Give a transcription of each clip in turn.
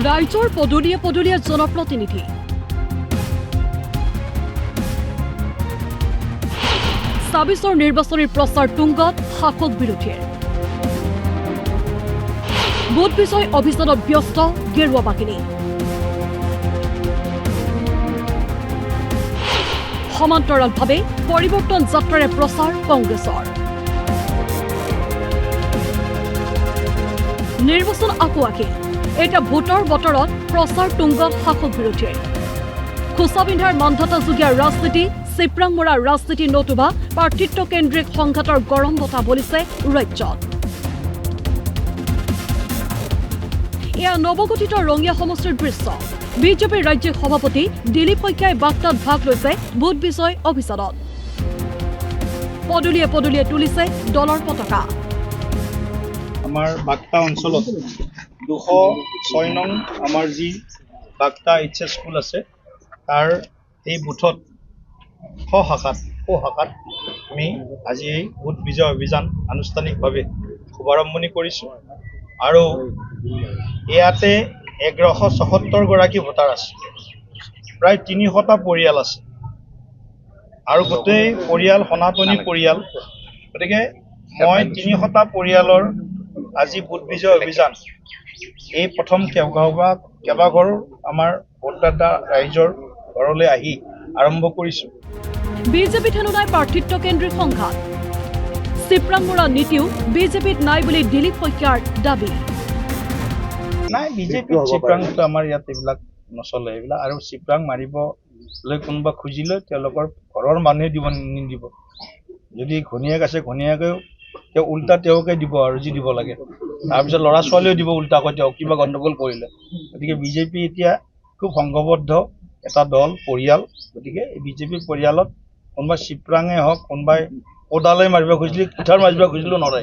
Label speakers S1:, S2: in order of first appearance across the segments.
S1: ৰাইজৰ পদূলিয়ে পদূলিয়ে জনপ্ৰতিনিধি ছাব্বিছৰ নিৰ্বাচনী প্ৰচাৰ তুংগত শাসক বিৰোধীৰ বুথ বিজয় অভিযানত ব্যস্ত গেৰুৱা বাহিনী সমান্তৰালভাৱে পৰিৱৰ্তন যাত্ৰাৰে প্ৰচাৰ কংগ্ৰেছৰ নিৰ্বাচন আকৌ আহিল এতিয়া ভোটৰ বতৰত প্ৰচাৰ তুংগত শাসক বিৰোধীৰ খোচা পিন্ধাৰ মানধাতা যুগীয়া ৰাজনীতি চিপৰাং মৰাৰ ৰাজনীতি নতুবা প্ৰাৰ্থিত্ব কেন্দ্ৰিক সংঘাতৰ গৰম বতাহ বলিছে ৰাজ্যত এয়া নৱগঠিত ৰঙিয়া সমষ্টিৰ দৃশ্য বিজেপিৰ ৰাজ্যিক সভাপতি দিলীপ শইকীয়াই বাৰ্তাত ভাগ লৈছে ভোট বিজয় অভিযানত পদূলিয়ে পদূলিয়ে তুলিছে দলৰ পতাকা
S2: আমাৰ বাক্তা অঞ্চলত 206 নং আমাৰ যি বাক্তা এইচ এছ স্কুল আছে তাৰ এই বুথত শাখাত আমি আজি এই ভোট বিজয় অভিযান আনুষ্ঠানিকভাৱে শুভাৰম্ভণি কৰিছোঁ আৰু ইয়াতে 1174 গৰাকী ভোটাৰ আছে প্ৰায় 300টা পৰিয়াল আছে আৰু গোটেই পৰিয়াল সনাতনী পৰিয়াল গতিকে মই 300টা পৰিয়ালৰ আজি ভোট বিজয় অভিযান এই প্ৰথম কেইবাঘৰ আমাৰ ভোটদাতা ৰাইজৰ ঘৰলৈ আহি আৰম্ভ কৰিছোঁ
S1: বিজেপি থানোনাই প্ৰাৰ্থিত্ব কেন্দ্ৰিক সংঘাত চিপৰাং মৰা নীতিও বিজেপিত নাই বুলি দিলীপ শইকীয়াৰ দাবী
S2: নাই বিজেপি চিপৰাংটো আমাৰ ইয়াত এইবিলাক নচলে এইবিলাক আৰু চিপৰাং মাৰিবলৈ কোনোবা খুজিলে তেওঁলোকৰ ঘৰৰ মানুহে নিদিব যদি ঘনীয়েক আছে ঘনীয়েকেও তেওঁ উল্টা তেওঁকে দিব আৰু যি দিব লাগে তাৰপিছত ল'ৰা ছোৱালীও দিব উল্টাকৈ তেওঁ কিবা গণ্ডগোল কৰিলে গতিকে বিজেপি এতিয়া খুব সংঘবদ্ধ এটা দল পৰিয়াল গতিকে এই বিজেপি পৰিয়ালত কোনোবাই চিপৰাঙে হওক কোনোবাই কোদালে মাৰিব খুজিলে কুঠাৰ মাৰিব খুজিলেও নৰে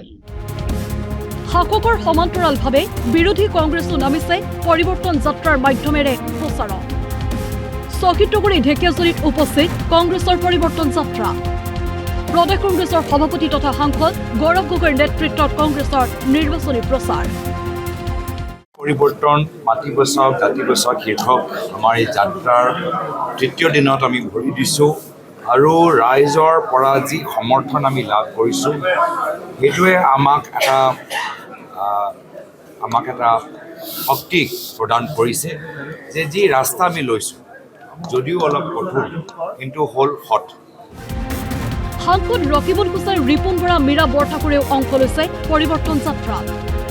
S1: শাসকৰ সমান্তৰালভাৱে বিৰোধী কংগ্ৰেছো নামিছে পৰিৱৰ্তন যাত্ৰাৰ মাধ্যমেৰে প্ৰচাৰত চকিটগুৰি ঢেকীয়াজুৰিত উপস্থিত কংগ্ৰেছৰ পৰিৱৰ্তন যাত্ৰা প্ৰদেশ কংগ্ৰেছৰ সভাপতি তথা সাংসদ গৌৰৱ গগৈৰ নেতৃত্বত কংগ্ৰেছৰ নিৰ্বাচনী প্ৰচাৰ
S3: পৰিৱৰ্তন মাটি বচাওক জাতি বচাওক শীৰ্ষক আমাৰ এই যাত্ৰাৰ তৃতীয় দিনত আমি ভৰি দিছোঁ আৰু ৰাইজৰ পৰা যি সমৰ্থন আমি লাভ কৰিছোঁ সেইটোৱে আমাক এটা শক্তি প্ৰদান কৰিছে যে যি ৰাস্তা আমি লৈছোঁ যদিও অলপ কঠোৰ কিন্তু হ'ল সৎ
S1: সাংসদ ৰকিবুল হুছেইন ৰিপুন বৰা মীৰা বৰঠাকুৰেও অংশ লৈছে পৰিৱৰ্তন যাত্ৰাত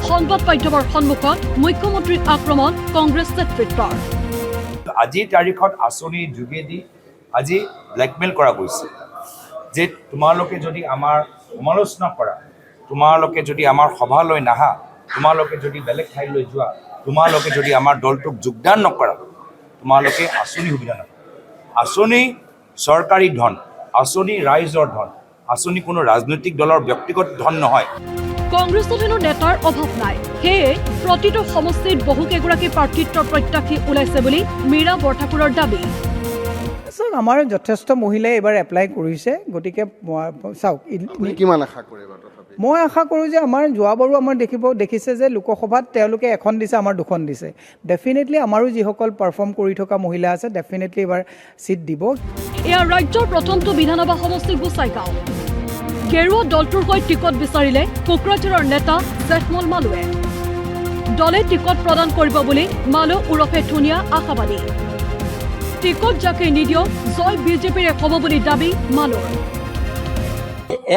S1: সংবাদ মাধ্যমৰ সন্মুখত মুখ্যমন্ত্ৰীক আক্ৰমণ কংগ্ৰেছ নেতৃত্বৰ
S3: আজিৰ তাৰিখত আঁচনিৰ যোগেদি আজি ব্লেকমেইল কৰা গৈছে যে তোমালোকে যদি আমাৰ সমালোচনা কৰা তোমালোকে যদি আমাৰ সভালৈ নাহা তোমালোকে যদি বেলেগ ঠাইলৈ যোৱা তোমালোকে যদি আমাৰ দলটোক যোগদান নকৰা তোমালোকে আঁচনি সুবিধা নাপাবা আঁচনি চৰকাৰী ধন আঁচনি ৰাইজৰ ধন আঁচনি কোনো ৰাজনৈতিক দলৰ ব্যক্তিগত ধন নহয়
S1: কংগ্ৰেছত হেনো নেতাৰ অভাৱ নাই সেয়ে প্ৰতিটো সমষ্টিত বহুকেইগৰাকী প্ৰাৰ্থিত্বৰ প্ৰত্যাশী ওলাইছে বুলি মীৰা বৰঠাকুৰৰ দাবী
S4: আমাৰ যথেষ্ট মহিলাই এইবাৰ এপ্লাই কৰিছে গতিকে চাওক
S5: কিমান আশা কৰে
S4: মই আশা কৰোঁ যে আমাৰ যোৱাবাৰো আমাৰ দেখিছে যে লোকসভাত তেওঁলোকে এখন দিছে আমাৰ দুখন দিছে ডেফিনেটলি আমাৰো যিসকল পাৰফৰ্ম কৰি থকা মহিলা আছে ডেফিনেটলি এইবাৰ চিট দিব
S1: এয়া ৰাজ্যৰ প্ৰথমটো বিধানসভা সমষ্টি গোচাইগাঁও গেৰুৱা দলটোৰ হৈ টিকট বিচাৰিলে কোকৰাঝাৰৰ নেতা জেঠমল মালুৱে দলে টিকট প্ৰদান কৰিব বুলি মালু ওৰফে ধুনীয়া আশাবাদী টিকট যাকে নিদিয়ক জয় বিজেপিৰে হ'ব বুলি দাবী মালুৰ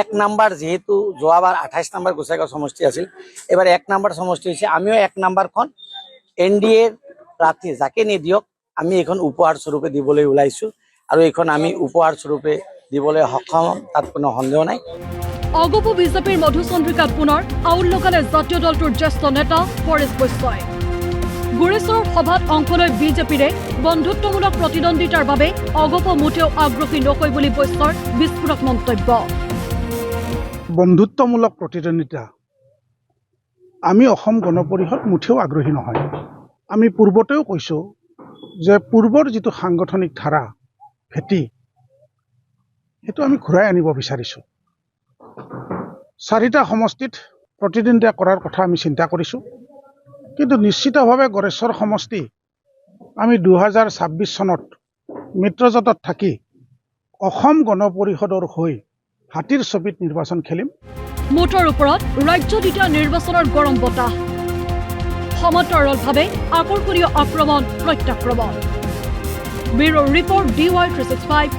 S6: এক নাম্বাৰ যেহেতু যোৱাবাৰ 28 নম্বৰ গোসাইগাঁও সমষ্টি আছিল এবাৰ এক নাম্বাৰ সমষ্টি হৈছে আমিও এক নাম্বাৰখন এনডিএৰ প্ৰাৰ্থী যাকে নিদিয়ক আমি এখন উপহাৰ স্বৰূপে দিবলৈ ওলাইছো আৰু এইখন আমি উপহাৰ স্বৰূপে দিবলৈ সক্ষম তাত কোনো সন্দেহ নাই
S1: অগপ বিজেপিৰ মধুচন্দ্ৰিকাত পুনৰ আউল লগালে জাতীয় দলটোৰ জ্যেষ্ঠ নেতা পৰেশ বৈশ্যই গুৰেশ্বৰৰ সভাত অংশ লৈ বিজেপিৰে বন্ধুত্বমূলক প্ৰতিদ্বন্দ্বিতাৰ বাবে অগপ মুঠেও আগ্ৰহী নকয় বুলি বৈশ্যৰ বিস্ফোৰক মন্তব্য
S7: বন্ধুত্বমূলক প্ৰতিদ্বন্দ্বিতা আমি অসম গণ পৰিষদ মুঠেও আগ্ৰহী নহয় আমি পূৰ্বতেও কৈছোঁ যে পূৰ্বৰ যিটো সাংগঠনিক ধাৰা ভেটি সেইটো আমি ঘূৰাই আনিব বিচাৰিছোঁ 4টা সমষ্টিত প্ৰতিদ্বন্দ্বিতা কৰাৰ কথা আমি চিন্তা কৰিছোঁ কিন্তু নিশ্চিতভাৱে গড়েশ্বৰ সমষ্টি আমি 2026 চনত মিত্ৰজোঁটত থাকি অসম গণ পৰিষদৰ হৈ হাতীৰ ছবিত নিৰ্বাচন খেলিম।
S1: মুঠৰ ওপৰত ৰাজ্যত এতিয়া নিৰ্বাচনৰ গৰম বতাহ, সমান্তৰালভাৱে আকৰ্ষণীয় আক্ৰমণ প্ৰত্যাক্ৰমণ। Bureau' report DY365।